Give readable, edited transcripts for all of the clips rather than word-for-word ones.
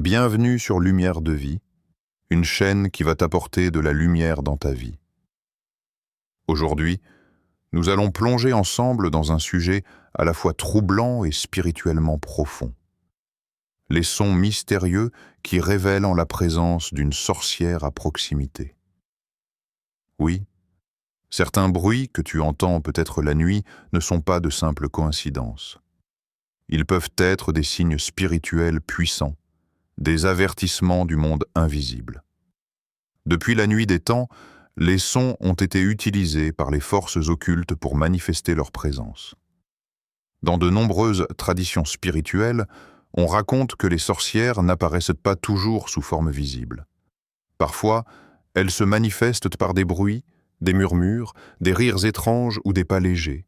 Bienvenue sur Lumière de Vie, une chaîne qui va t'apporter de la lumière dans ta vie. Aujourd'hui, nous allons plonger ensemble dans un sujet à la fois troublant et spirituellement profond. Les sons mystérieux qui révèlent en la présence d'une sorcière à proximité. Oui, certains bruits que tu entends peut-être la nuit ne sont pas de simples coïncidences. Ils peuvent être des signes spirituels puissants, des avertissements du monde invisible. Depuis la nuit des temps, les sons ont été utilisés par les forces occultes pour manifester leur présence. Dans de nombreuses traditions spirituelles, on raconte que les sorcières n'apparaissent pas toujours sous forme visible. Parfois, elles se manifestent par des bruits, des murmures, des rires étranges ou des pas légers,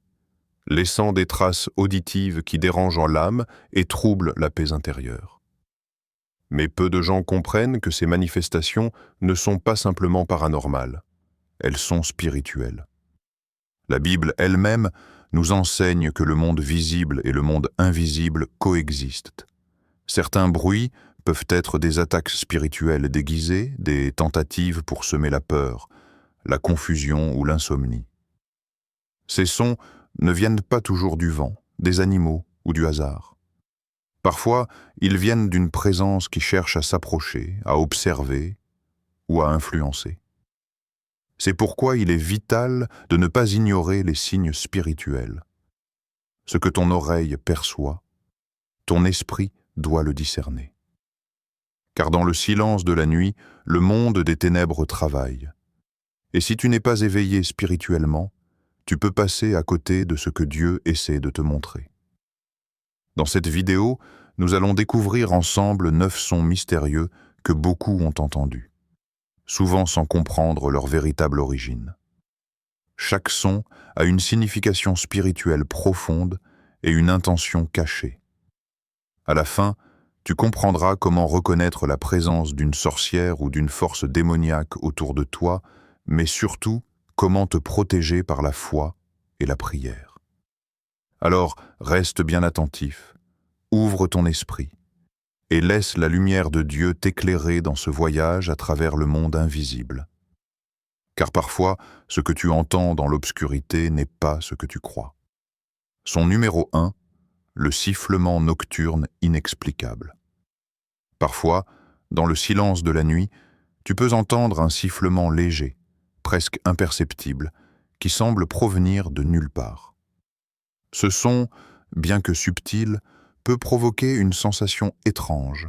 laissant des traces auditives qui dérangent l'âme et troublent la paix intérieure. Mais peu de gens comprennent que ces manifestations ne sont pas simplement paranormales, elles sont spirituelles. La Bible elle-même nous enseigne que le monde visible et le monde invisible coexistent. Certains bruits peuvent être des attaques spirituelles déguisées, des tentatives pour semer la peur, la confusion ou l'insomnie. Ces sons ne viennent pas toujours du vent, des animaux ou du hasard. Parfois, ils viennent d'une présence qui cherche à s'approcher, à observer ou à influencer. C'est pourquoi il est vital de ne pas ignorer les signes spirituels. Ce que ton oreille perçoit, ton esprit doit le discerner. Car dans le silence de la nuit, le monde des ténèbres travaille. Et si tu n'es pas éveillé spirituellement, tu peux passer à côté de ce que Dieu essaie de te montrer. Dans cette vidéo, nous allons découvrir ensemble 9 sons mystérieux que beaucoup ont entendus, souvent sans comprendre leur véritable origine. Chaque son a une signification spirituelle profonde et une intention cachée. À la fin, tu comprendras comment reconnaître la présence d'une sorcière ou d'une force démoniaque autour de toi, mais surtout comment te protéger par la foi et la prière. Alors, reste bien attentif, ouvre ton esprit et laisse la lumière de Dieu t'éclairer dans ce voyage à travers le monde invisible. Car parfois, ce que tu entends dans l'obscurité n'est pas ce que tu crois. Son numéro 1, le sifflement nocturne inexplicable. Parfois, dans le silence de la nuit, tu peux entendre un sifflement léger, presque imperceptible, qui semble provenir de nulle part. Ce son, bien que subtil, peut provoquer une sensation étrange,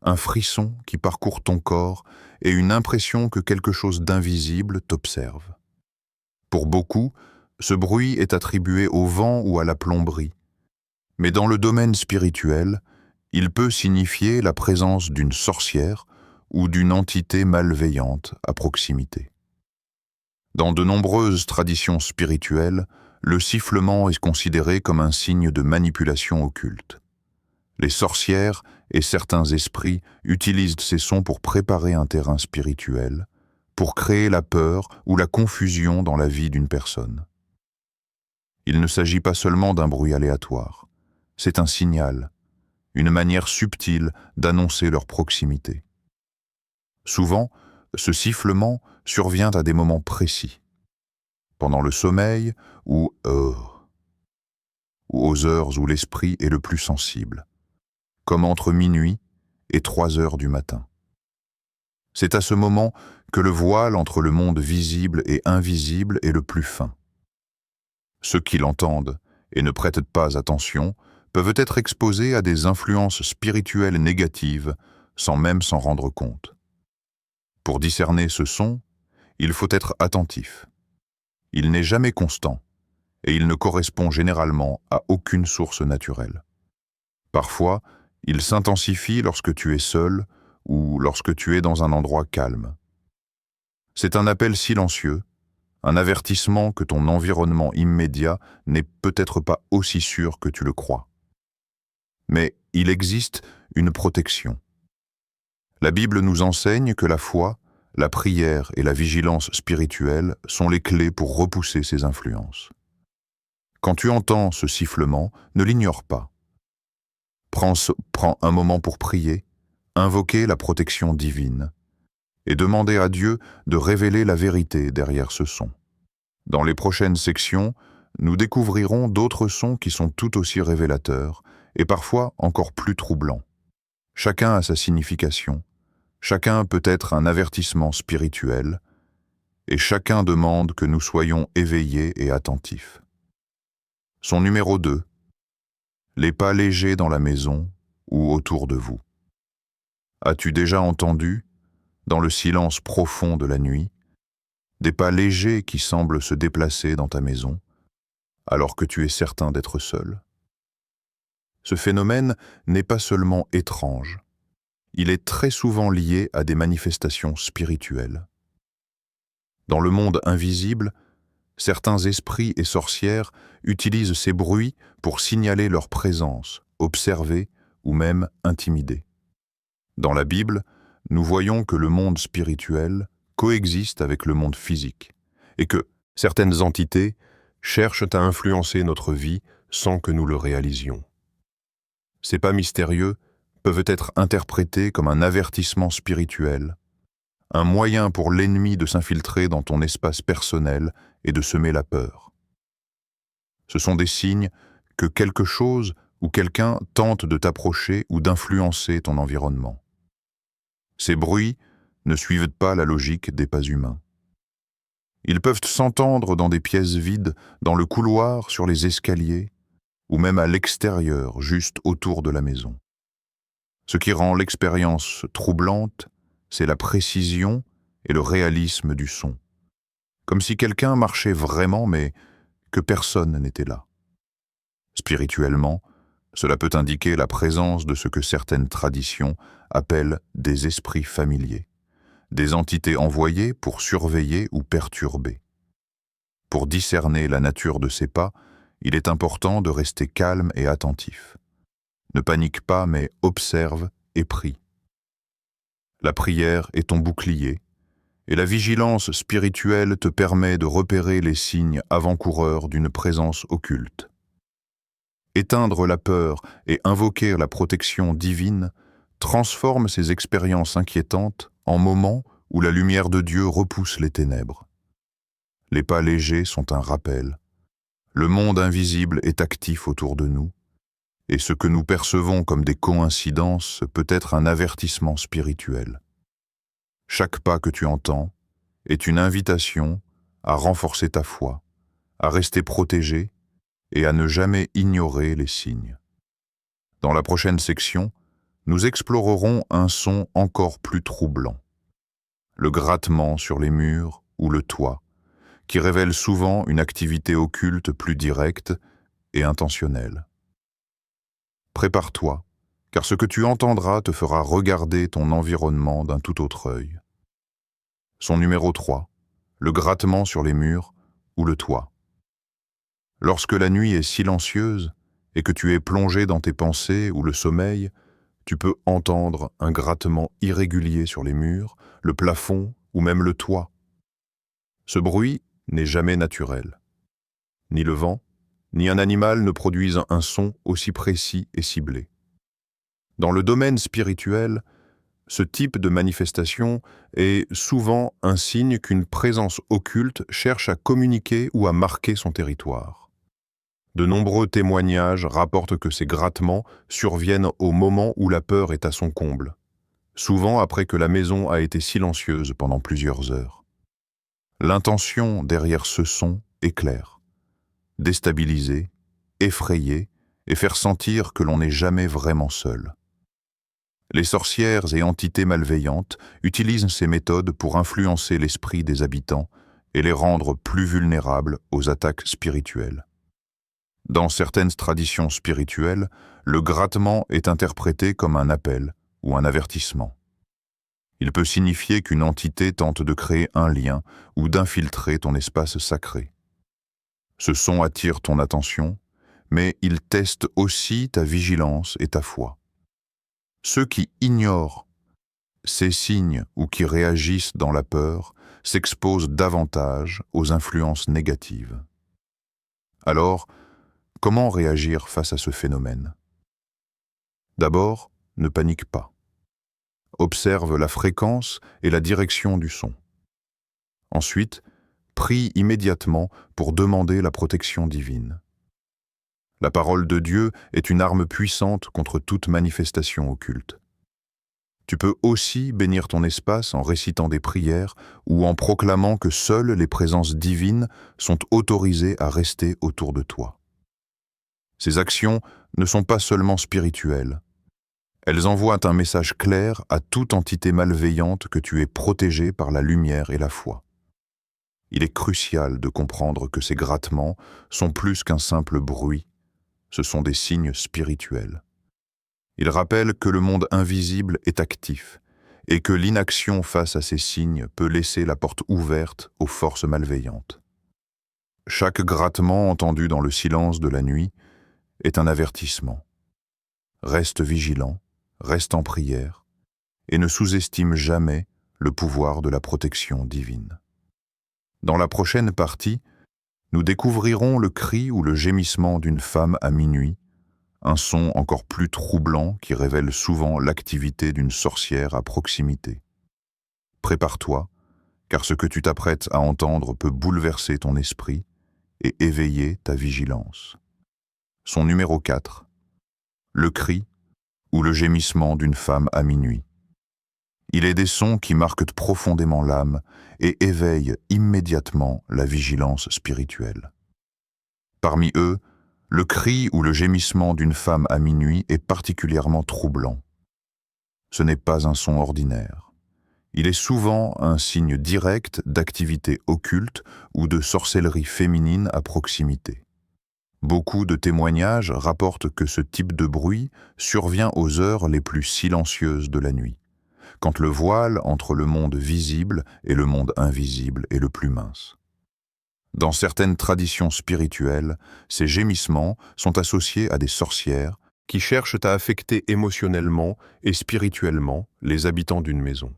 un frisson qui parcourt ton corps et une impression que quelque chose d'invisible t'observe. Pour beaucoup, ce bruit est attribué au vent ou à la plomberie, mais dans le domaine spirituel, il peut signifier la présence d'une sorcière ou d'une entité malveillante à proximité. Dans de nombreuses traditions spirituelles, le sifflement est considéré comme un signe de manipulation occulte. Les sorcières et certains esprits utilisent ces sons pour préparer un terrain spirituel, pour créer la peur ou la confusion dans la vie d'une personne. Il ne s'agit pas seulement d'un bruit aléatoire, c'est un signal, une manière subtile d'annoncer leur proximité. Souvent, ce sifflement survient à des moments précis, pendant le sommeil ou aux heures où l'esprit est le plus sensible, comme entre minuit et 3 heures du matin. C'est à ce moment que le voile entre le monde visible et invisible est le plus fin. Ceux qui l'entendent et ne prêtent pas attention peuvent être exposés à des influences spirituelles négatives sans même s'en rendre compte. Pour discerner ce son, il faut être attentif. Il n'est jamais constant et il ne correspond généralement à aucune source naturelle. Parfois, il s'intensifie lorsque tu es seul ou lorsque tu es dans un endroit calme. C'est un appel silencieux, un avertissement que ton environnement immédiat n'est peut-être pas aussi sûr que tu le crois. Mais il existe une protection. La Bible nous enseigne que la foi, la prière et la vigilance spirituelle sont les clés pour repousser ces influences. Quand tu entends ce sifflement, ne l'ignore pas. Prends un moment pour prier, Invoquez la protection divine et demandez à Dieu de révéler la vérité derrière ce son. Dans les prochaines sections, nous découvrirons d'autres sons qui sont tout aussi révélateurs et parfois encore plus troublants. Chacun a sa signification, chacun peut être un avertissement spirituel, et chacun demande que nous soyons éveillés et attentifs. Son numéro 2. Les pas légers dans la maison ou autour de vous. As-tu déjà entendu, dans le silence profond de la nuit, des pas légers qui semblent se déplacer dans ta maison, alors que tu es certain d'être seul? Ce phénomène n'est pas seulement étrange, il est très souvent lié à des manifestations spirituelles. Dans le monde invisible, certains esprits et sorcières utilisent ces bruits pour signaler leur présence, observer ou même intimider. Dans la Bible, nous voyons que le monde spirituel coexiste avec le monde physique et que certaines entités cherchent à influencer notre vie sans que nous le réalisions. Ces pas mystérieux peuvent être interprétés comme un avertissement spirituel, un moyen pour l'ennemi de s'infiltrer dans ton espace personnel et de semer la peur. Ce sont des signes que quelque chose ou quelqu'un tente de t'approcher ou d'influencer ton environnement. Ces bruits ne suivent pas la logique des pas humains. Ils peuvent s'entendre dans des pièces vides, dans le couloir, sur les escaliers, ou même à l'extérieur, juste autour de la maison. Ce qui rend l'expérience troublante, c'est la précision et le réalisme du son. Comme si quelqu'un marchait vraiment, mais que personne n'était là. Spirituellement, cela peut indiquer la présence de ce que certaines traditions appellent des esprits familiers, des entités envoyées pour surveiller ou perturber. Pour discerner la nature de ces pas, il est important de rester calme et attentif. Ne panique pas, mais observe et prie. La prière est ton bouclier, et la vigilance spirituelle te permet de repérer les signes avant-coureurs d'une présence occulte. Éteindre la peur et invoquer la protection divine transforme ces expériences inquiétantes en moments où la lumière de Dieu repousse les ténèbres. Les pas légers sont un rappel. Le monde invisible est actif autour de nous, et ce que nous percevons comme des coïncidences peut être un avertissement spirituel. Chaque pas que tu entends est une invitation à renforcer ta foi, à rester protégé et à ne jamais ignorer les signes. Dans la prochaine section, nous explorerons un son encore plus troublant, le grattement sur les murs ou le toit, qui révèle souvent une activité occulte plus directe et intentionnelle. Prépare-toi, car ce que tu entendras te fera regarder ton environnement d'un tout autre œil. Son numéro 3, le grattement sur les murs ou le toit. Lorsque la nuit est silencieuse et que tu es plongé dans tes pensées ou le sommeil, tu peux entendre un grattement irrégulier sur les murs, le plafond ou même le toit. Ce bruit n'est jamais naturel. Ni le vent, ni un animal ne produisent un son aussi précis et ciblé. Dans le domaine spirituel, ce type de manifestation est souvent un signe qu'une présence occulte cherche à communiquer ou à marquer son territoire. De nombreux témoignages rapportent que ces grattements surviennent au moment où la peur est à son comble, souvent après que la maison a été silencieuse pendant plusieurs heures. L'intention derrière ce son est claire: déstabiliser, effrayer et faire sentir que l'on n'est jamais vraiment seul. Les sorcières et entités malveillantes utilisent ces méthodes pour influencer l'esprit des habitants et les rendre plus vulnérables aux attaques spirituelles. Dans certaines traditions spirituelles, le grattement est interprété comme un appel ou un avertissement. Il peut signifier qu'une entité tente de créer un lien ou d'infiltrer ton espace sacré. Ce son attire ton attention, mais il teste aussi ta vigilance et ta foi. Ceux qui ignorent ces signes ou qui réagissent dans la peur s'exposent davantage aux influences négatives. Alors, comment réagir face à ce phénomène? D'abord, ne panique pas. observe la fréquence et la direction du son. Ensuite, prie immédiatement pour demander la protection divine. La parole de Dieu est une arme puissante contre toute manifestation occulte. Tu peux aussi bénir ton espace en récitant des prières ou en proclamant que seules les présences divines sont autorisées à rester autour de toi. Ces actions ne sont pas seulement spirituelles. Elles envoient un message clair à toute entité malveillante que tu es protégé par la lumière et la foi. Il est crucial de comprendre que ces grattements sont plus qu'un simple bruit, ce sont des signes spirituels. Ils rappellent que le monde invisible est actif et que l'inaction face à ces signes peut laisser la porte ouverte aux forces malveillantes. Chaque grattement entendu dans le silence de la nuit est un avertissement. Reste vigilant, reste en prière et ne sous-estime jamais le pouvoir de la protection divine. Dans la prochaine partie, nous découvrirons le cri ou le gémissement d'une femme à minuit, un son encore plus troublant qui révèle souvent l'activité d'une sorcière à proximité. Prépare-toi, car ce que tu t'apprêtes à entendre peut bouleverser ton esprit et éveiller ta vigilance. Son numéro 4. Le cri ou le gémissement d'une femme à minuit. Il est des sons qui marquent profondément l'âme et éveillent immédiatement la vigilance spirituelle. Parmi eux, le cri ou le gémissement d'une femme à minuit est particulièrement troublant. Ce n'est pas un son ordinaire. Il est souvent un signe direct d'activité occulte ou de sorcellerie féminine à proximité. Beaucoup de témoignages rapportent que ce type de bruit survient aux heures les plus silencieuses de la nuit, quand le voile entre le monde visible et le monde invisible est le plus mince. Dans certaines traditions spirituelles, ces gémissements sont associés à des sorcières qui cherchent à affecter émotionnellement et spirituellement les habitants d'une maison.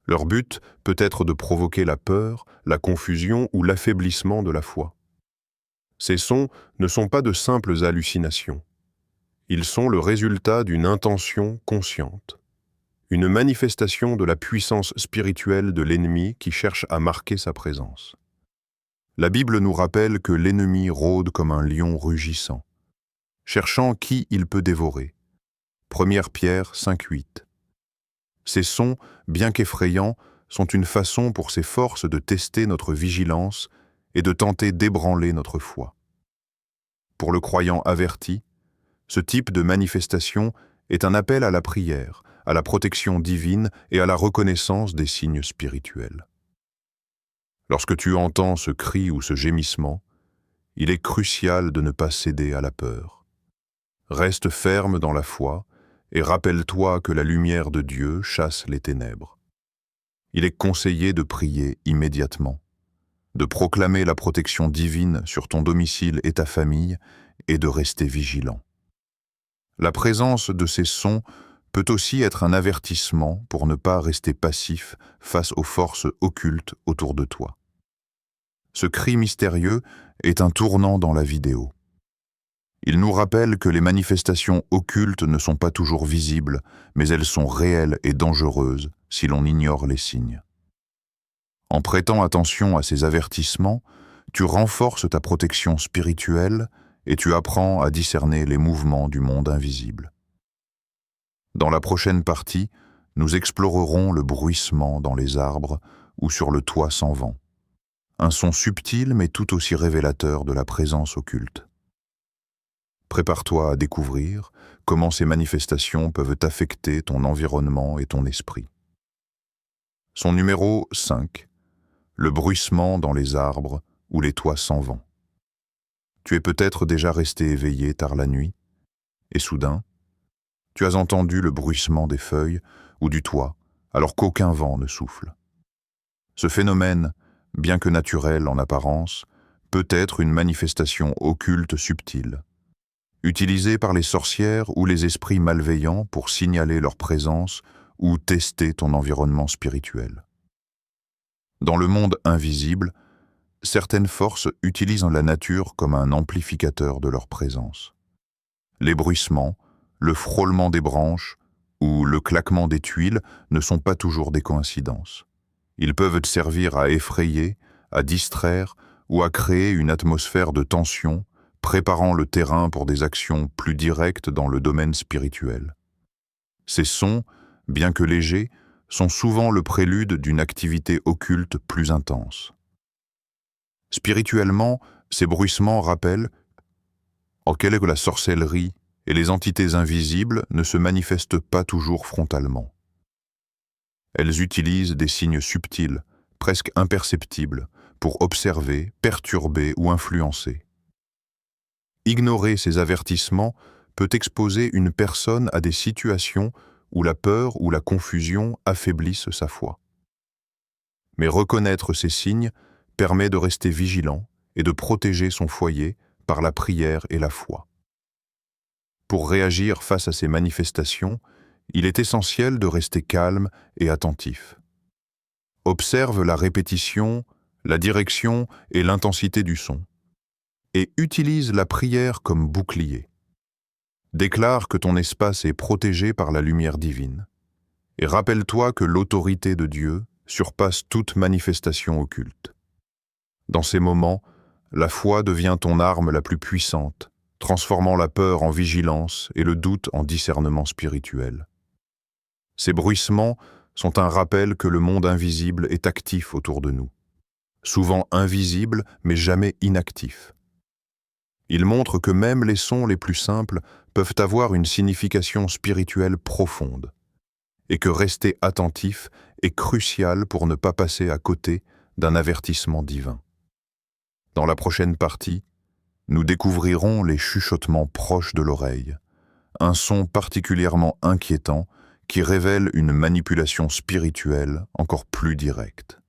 Leur but peut être de provoquer la peur, la confusion ou l'affaiblissement de la foi. Ces sons ne sont pas de simples hallucinations. Ils sont le résultat d'une intention consciente, une manifestation de la puissance spirituelle de l'ennemi qui cherche à marquer sa présence. La Bible nous rappelle que l'ennemi rôde comme un lion rugissant, cherchant qui il peut dévorer. 1 Pierre 5,8. Ces sons, bien qu'effrayants, sont une façon pour ces forces de tester notre vigilance et de tenter d'ébranler notre foi. Pour le croyant averti, ce type de manifestation est un appel à la prière, à la protection divine et à la reconnaissance des signes spirituels. Lorsque tu entends ce cri ou ce gémissement, il est crucial de ne pas céder à la peur. Reste ferme dans la foi et rappelle-toi que la lumière de Dieu chasse les ténèbres. Il est conseillé de prier immédiatement, de proclamer la protection divine sur ton domicile et ta famille et de rester vigilant. La présence de ces sons peut aussi être un avertissement pour ne pas rester passif face aux forces occultes autour de toi. Ce cri mystérieux est un tournant dans la vidéo. Il nous rappelle que les manifestations occultes ne sont pas toujours visibles, mais elles sont réelles et dangereuses si l'on ignore les signes. En prêtant attention à ces avertissements, tu renforces ta protection spirituelle et tu apprends à discerner les mouvements du monde invisible. Dans la prochaine partie, nous explorerons le bruissement dans les arbres ou sur le toit sans vent. Un son subtil mais tout aussi révélateur de la présence occulte. Prépare-toi à découvrir comment ces manifestations peuvent affecter ton environnement et ton esprit. Son numéro 5. Le bruissement dans les arbres ou les toits sans vent. Tu es peut-être déjà resté éveillé tard la nuit, et soudain, tu as entendu le bruissement des feuilles ou du toit, alors qu'aucun vent ne souffle. Ce phénomène, bien que naturel en apparence, peut être une manifestation occulte subtile, utilisée par les sorcières ou les esprits malveillants pour signaler leur présence ou tester ton environnement spirituel. Dans le monde invisible, certaines forces utilisent la nature comme un amplificateur de leur présence. Les bruissements, le frôlement des branches ou le claquement des tuiles ne sont pas toujours des coïncidences. Ils peuvent te servir à effrayer, à distraire ou à créer une atmosphère de tension, préparant le terrain pour des actions plus directes dans le domaine spirituel. Ces sons, bien que légers, sont souvent le prélude d'une activité occulte plus intense. Spirituellement, ces bruissements rappellent que la sorcellerie et les entités invisibles ne se manifestent pas toujours frontalement. Elles utilisent des signes subtils, presque imperceptibles, pour observer, perturber ou influencer. Ignorer ces avertissements peut exposer une personne à des situations où la peur ou la confusion affaiblissent sa foi. Mais reconnaître ces signes permet de rester vigilant et de protéger son foyer par la prière et la foi. Pour réagir face à ces manifestations, il est essentiel de rester calme et attentif. Observe la répétition, la direction et l'intensité du son, et utilise la prière comme bouclier. Déclare que ton espace est protégé par la lumière divine, et rappelle-toi que l'autorité de Dieu surpasse toute manifestation occulte. Dans ces moments, la foi devient ton arme la plus puissante, transformant la peur en vigilance et le doute en discernement spirituel. Ces bruissements sont un rappel que le monde invisible est actif autour de nous, souvent invisible mais jamais inactif. Ils montrent que même les sons les plus simples peuvent avoir une signification spirituelle profonde, et que rester attentif est crucial pour ne pas passer à côté d'un avertissement divin. Dans la prochaine partie, nous découvrirons les chuchotements proches de l'oreille, un son particulièrement inquiétant qui révèle une manipulation spirituelle encore plus directe.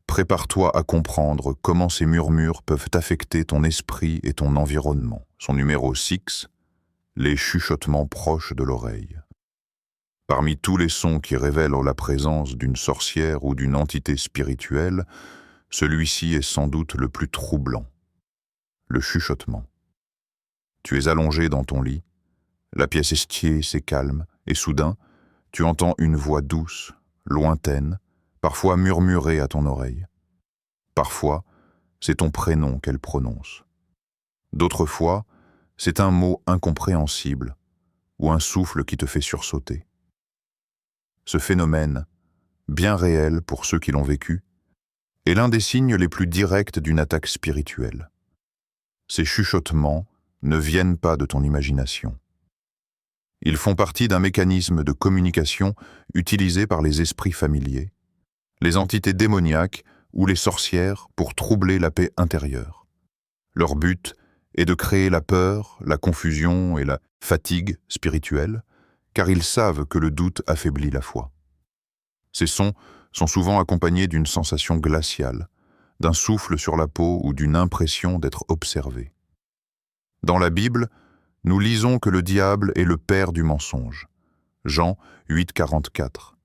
Prépare-toi à comprendre comment ces murmures peuvent affecter ton esprit et ton environnement. Son numéro 6, les chuchotements proches de l'oreille. Parmi tous les sons qui révèlent la présence d'une sorcière ou d'une entité spirituelle, celui-ci est sans doute le plus troublant. Le chuchotement. Tu es allongé dans ton lit, la pièce est tiède et calme, et soudain, tu entends une voix douce, lointaine, parfois murmurée à ton oreille. Parfois, c'est ton prénom qu'elle prononce. D'autres fois, c'est un mot incompréhensible ou un souffle qui te fait sursauter. Ce phénomène, bien réel pour ceux qui l'ont vécu, est l'un des signes les plus directs d'une attaque spirituelle. Ces chuchotements ne viennent pas de ton imagination. Ils font partie d'un mécanisme de communication utilisé par les esprits familiers, les entités démoniaques ou les sorcières pour troubler la paix intérieure. Leur but est de créer la peur, la confusion et la fatigue spirituelle, car ils savent que le doute affaiblit la foi. Ces sons sont souvent accompagnés d'une sensation glaciale, d'un souffle sur la peau ou d'une impression d'être observé. Dans la Bible, nous lisons que le diable est le père du mensonge. Jean 8, 44.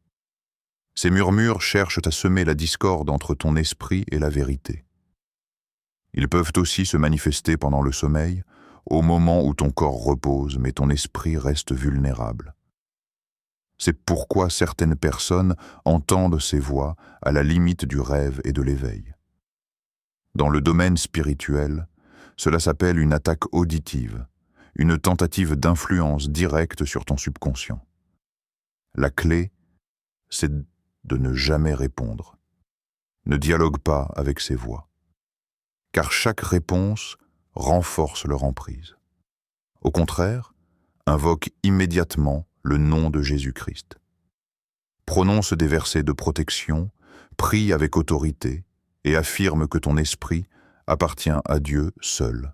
Ces murmures cherchent à semer la discorde entre ton esprit et la vérité. Ils peuvent aussi se manifester pendant le sommeil, au moment où ton corps repose mais ton esprit reste vulnérable. C'est pourquoi certaines personnes entendent ces voix à la limite du rêve et de l'éveil. Dans le domaine spirituel, cela s'appelle une attaque auditive, une tentative d'influence directe sur ton subconscient. La clé, c'est de ne jamais répondre. Ne dialogue pas avec ces voix, car chaque réponse renforce leur emprise. Au contraire, invoque immédiatement le nom de Jésus-Christ. Prononce des versets de protection, prie avec autorité et affirme que ton esprit appartient à Dieu seul.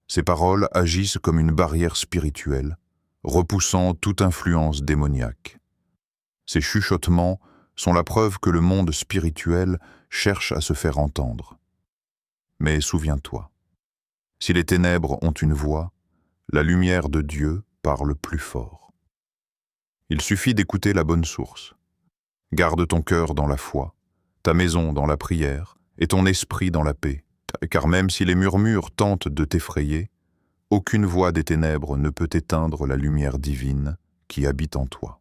Ces paroles agissent comme une barrière spirituelle, repoussant toute influence démoniaque. Ces chuchotements sont la preuve que le monde spirituel cherche à se faire entendre. Mais souviens-toi, si les ténèbres ont une voix, la lumière de Dieu parle plus fort. Il suffit d'écouter la bonne source. Garde ton cœur dans la foi, ta maison dans la prière et ton esprit dans la paix, car même si les murmures tentent de t'effrayer, aucune voix des ténèbres ne peut éteindre la lumière divine qui habite en toi.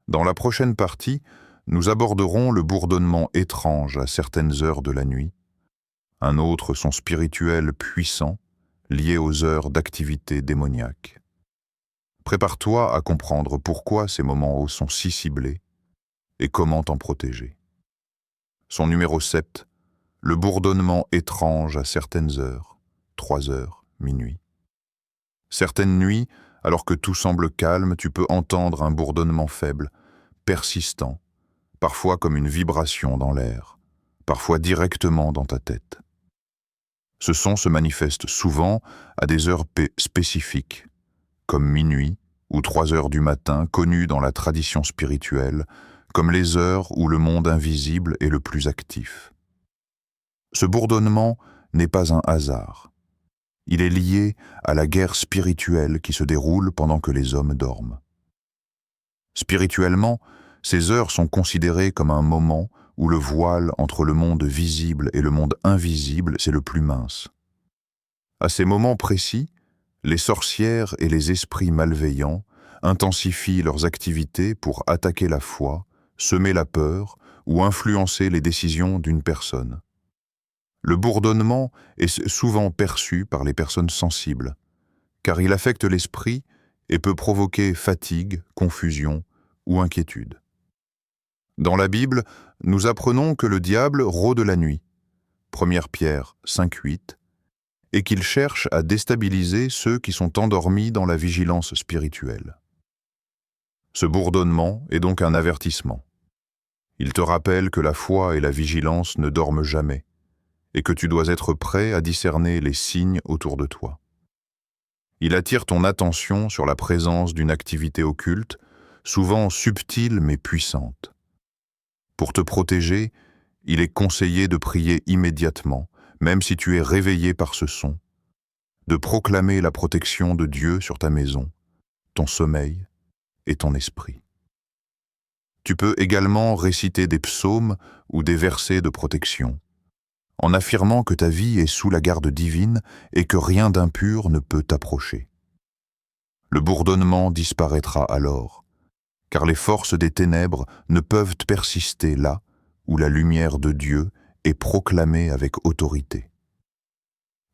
Dans la prochaine partie, nous aborderons le bourdonnement étrange à certaines heures de la nuit, un autre son spirituel puissant, lié aux heures d'activité démoniaque. Prépare-toi à comprendre pourquoi ces moments sont si ciblés et comment t'en protéger. Son numéro 7, le bourdonnement étrange à certaines heures, 3 heures, minuit. Certaines nuits, alors que tout semble calme, tu peux entendre un bourdonnement faible, persistant, parfois comme une vibration dans l'air, parfois directement dans ta tête. Ce son se manifeste souvent à des heures spécifiques, comme minuit ou 3 heures du matin, connues dans la tradition spirituelle, comme les heures où le monde invisible est le plus actif. Ce bourdonnement n'est pas un hasard. Il est lié à la guerre spirituelle qui se déroule pendant que les hommes dorment. Spirituellement, ces heures sont considérées comme un moment où le voile entre le monde visible et le monde invisible, c'est le plus mince. À ces moments précis, les sorcières et les esprits malveillants intensifient leurs activités pour attaquer la foi, semer la peur ou influencer les décisions d'une personne. Le bourdonnement est souvent perçu par les personnes sensibles, car il affecte l'esprit et peut provoquer fatigue, confusion ou inquiétude. Dans la Bible, nous apprenons que le diable rôde la nuit, 1 Pierre 5,8, et qu'il cherche à déstabiliser ceux qui sont endormis dans la vigilance spirituelle. Ce bourdonnement est donc un avertissement. Il te rappelle que la foi et la vigilance ne dorment jamais, et que tu dois être prêt à discerner les signes autour de toi. Il attire ton attention sur la présence d'une activité occulte, souvent subtile mais puissante. Pour te protéger, il est conseillé de prier immédiatement, même si tu es réveillé par ce son, de proclamer la protection de Dieu sur ta maison, ton sommeil et ton esprit. Tu peux également réciter des psaumes ou des versets de protection, en affirmant que ta vie est sous la garde divine et que rien d'impur ne peut t'approcher. Le bourdonnement disparaîtra alors, car les forces des ténèbres ne peuvent persister là où la lumière de Dieu est proclamée avec autorité.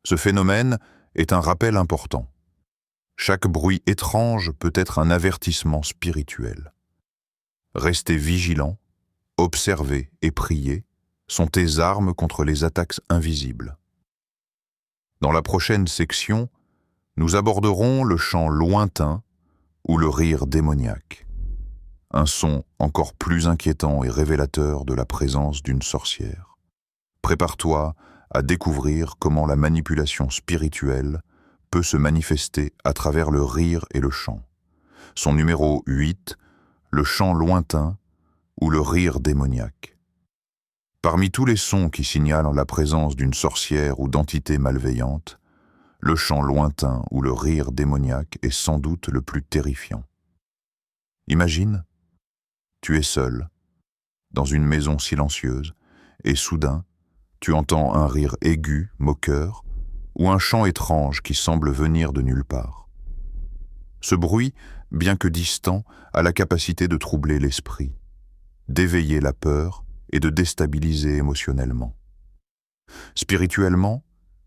Ce phénomène est un rappel important. Chaque bruit étrange peut être un avertissement spirituel. Rester vigilant, observer et prier sont tes armes contre les attaques invisibles. Dans la prochaine section, nous aborderons le chant lointain ou le rire démoniaque. Un son encore plus inquiétant et révélateur de la présence d'une sorcière. Prépare-toi à découvrir comment la manipulation spirituelle peut se manifester à travers le rire et le chant. Son numéro 8, le chant lointain ou le rire démoniaque. Parmi tous les sons qui signalent la présence d'une sorcière ou d'entité malveillante, le chant lointain ou le rire démoniaque est sans doute le plus terrifiant. Imagine, tu es seul, dans une maison silencieuse, et soudain, tu entends un rire aigu, moqueur, ou un chant étrange qui semble venir de nulle part. Ce bruit, bien que distant, a la capacité de troubler l'esprit, d'éveiller la peur et de déstabiliser émotionnellement. Spirituellement,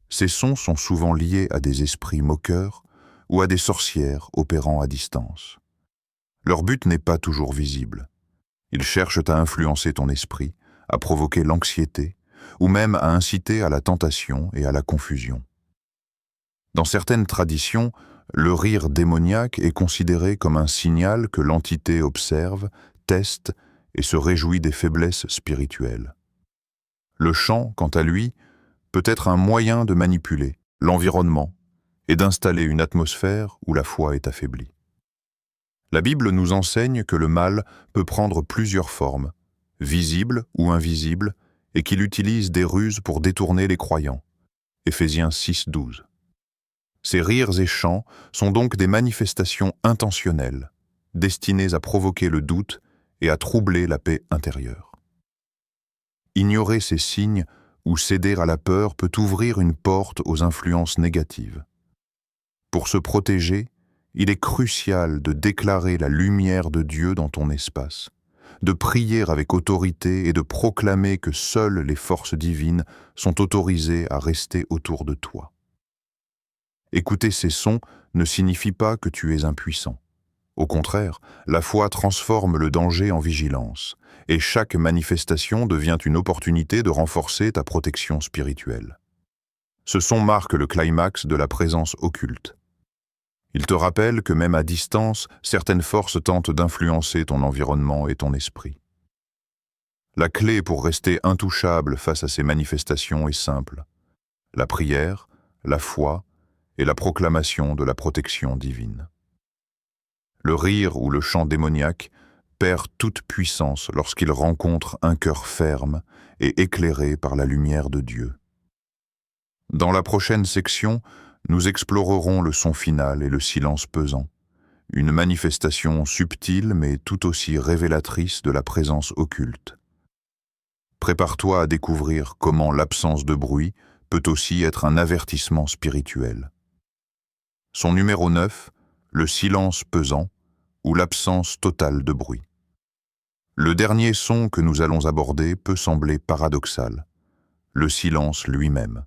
ces sons sont souvent liés à des esprits moqueurs ou à des sorcières opérant à distance. Leur but n'est pas toujours visible. Ils cherchent à influencer ton esprit, à provoquer l'anxiété, ou même à inciter à la tentation et à la confusion. Dans certaines traditions, le rire démoniaque est considéré comme un signal que l'entité observe, teste et se réjouit des faiblesses spirituelles. Le chant, quant à lui, peut être un moyen de manipuler l'environnement et d'installer une atmosphère où la foi est affaiblie. La Bible nous enseigne que le mal peut prendre plusieurs formes, visibles ou invisibles, et qu'il utilise des ruses pour détourner les croyants. Éphésiens 6,12. Ces rires et chants sont donc des manifestations intentionnelles, destinées à provoquer le doute et à troubler la paix intérieure. Ignorer ces signes ou céder à la peur peut ouvrir une porte aux influences négatives. Pour se protéger, il est crucial de déclarer la lumière de Dieu dans ton espace, de prier avec autorité et de proclamer que seules les forces divines sont autorisées à rester autour de toi. Écouter ces sons ne signifie pas que tu es impuissant. Au contraire, la foi transforme le danger en vigilance, et chaque manifestation devient une opportunité de renforcer ta protection spirituelle. Ce son marque le climax de la présence occulte. Il te rappelle que même à distance, certaines forces tentent d'influencer ton environnement et ton esprit. La clé pour rester intouchable face à ces manifestations est simple: la prière, la foi et la proclamation de la protection divine. Le rire ou le chant démoniaque perd toute puissance lorsqu'il rencontre un cœur ferme et éclairé par la lumière de Dieu. Dans la prochaine section, nous explorerons le son final et le silence pesant, une manifestation subtile mais tout aussi révélatrice de la présence occulte. Prépare-toi à découvrir comment l'absence de bruit peut aussi être un avertissement spirituel. Son numéro 9, le silence pesant ou l'absence totale de bruit. Le dernier son que nous allons aborder peut sembler paradoxal, le silence lui-même.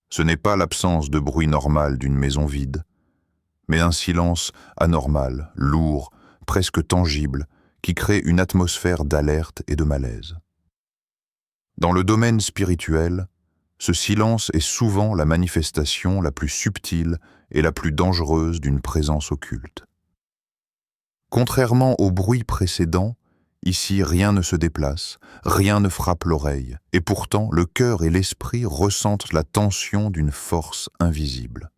Ce n'est pas l'absence de bruit normal d'une maison vide, mais un silence anormal, lourd, presque tangible, qui crée une atmosphère d'alerte et de malaise. Dans le domaine spirituel, ce silence est souvent la manifestation la plus subtile et la plus dangereuse d'une présence occulte. Contrairement au bruit précédent, ici rien ne se déplace, rien ne frappe l'oreille, et pourtant le cœur et l'esprit ressentent la tension d'une force invisible.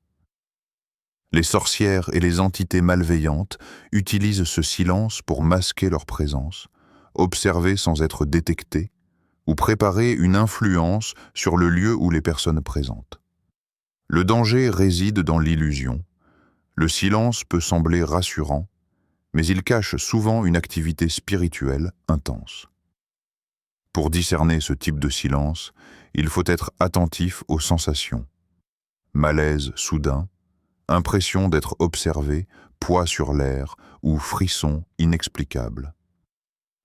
Les sorcières et les entités malveillantes utilisent ce silence pour masquer leur présence, observer sans être détectées, ou préparer une influence sur le lieu où les personnes présentes. Le danger réside dans l'illusion. Le silence peut sembler rassurant, mais il cache souvent une activité spirituelle intense. Pour discerner ce type de silence, il faut être attentif aux sensations. Malaise soudain, impression d'être observé, poids sur l'air ou frisson inexplicable.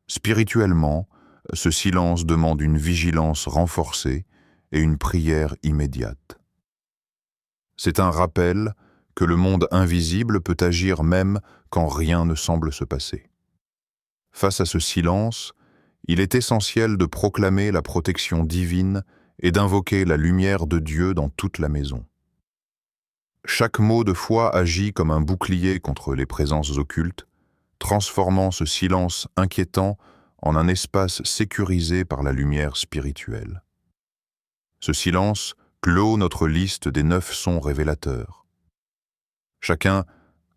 Spirituellement, ce silence demande une vigilance renforcée et une prière immédiate. C'est un rappel que le monde invisible peut agir même quand rien ne semble se passer. Face à ce silence, il est essentiel de proclamer la protection divine et d'invoquer la lumière de Dieu dans toute la maison. Chaque mot de foi agit comme un bouclier contre les présences occultes, transformant ce silence inquiétant en un espace sécurisé par la lumière spirituelle. Ce silence clôt notre liste des 9 sons révélateurs. Chacun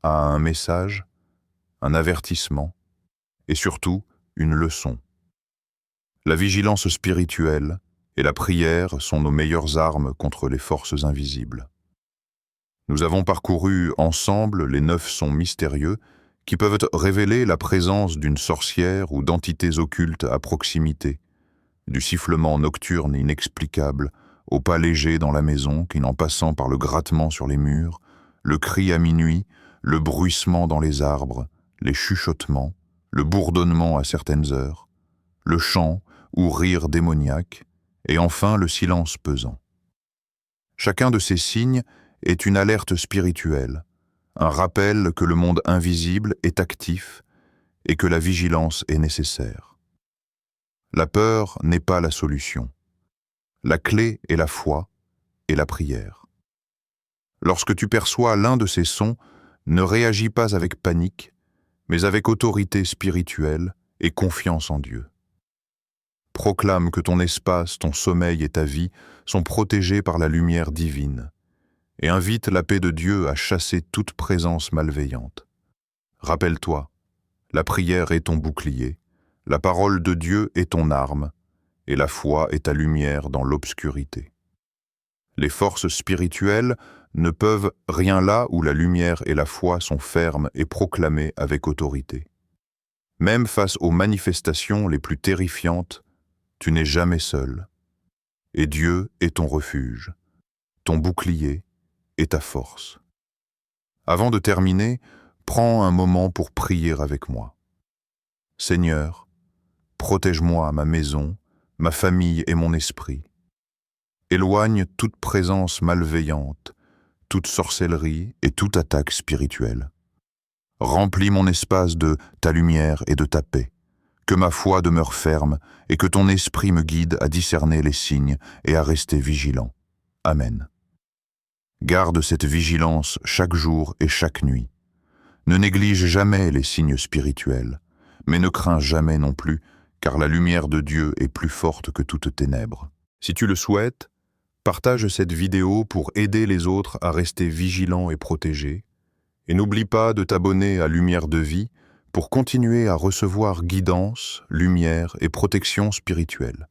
a un message, un avertissement et surtout une leçon. La vigilance spirituelle et la prière sont nos meilleures armes contre les forces invisibles. Nous avons parcouru ensemble les 9 sons mystérieux qui peuvent révéler la présence d'une sorcière ou d'entités occultes à proximité, du sifflement nocturne inexplicable au pas léger dans la maison qui, en passant par le grattement sur les murs, le cri à minuit, le bruissement dans les arbres, les chuchotements, le bourdonnement à certaines heures, le chant ou rire démoniaque, et enfin le silence pesant. Chacun de ces signes est une alerte spirituelle, un rappel que le monde invisible est actif et que la vigilance est nécessaire. La peur n'est pas la solution. La clé est la foi et la prière. Lorsque tu perçois l'un de ces sons, ne réagis pas avec panique, mais avec autorité spirituelle et confiance en Dieu. Proclame que ton espace, ton sommeil et ta vie sont protégés par la lumière divine et invite la paix de Dieu à chasser toute présence malveillante. Rappelle-toi, la prière est ton bouclier, la parole de Dieu est ton arme, et la foi est ta lumière dans l'obscurité. Les forces spirituelles ne peuvent rien là où la lumière et la foi sont fermes et proclamées avec autorité. Même face aux manifestations les plus terrifiantes, tu n'es jamais seul. Et Dieu est ton refuge, ton bouclier et ta force. Avant de terminer, prends un moment pour prier avec moi. Seigneur, protège-moi, ma maison, ma famille et mon esprit. Éloigne toute présence malveillante, toute sorcellerie et toute attaque spirituelle. Remplis mon espace de ta lumière et de ta paix. Que ma foi demeure ferme et que ton esprit me guide à discerner les signes et à rester vigilant. Amen. Garde cette vigilance chaque jour et chaque nuit. Ne néglige jamais les signes spirituels, mais ne crains jamais non plus, car la lumière de Dieu est plus forte que toute ténèbre. Si tu le souhaites, partage cette vidéo pour aider les autres à rester vigilants et protégés, et n'oublie pas de t'abonner à Lumière de Vie pour continuer à recevoir guidance, lumière et protection spirituelle.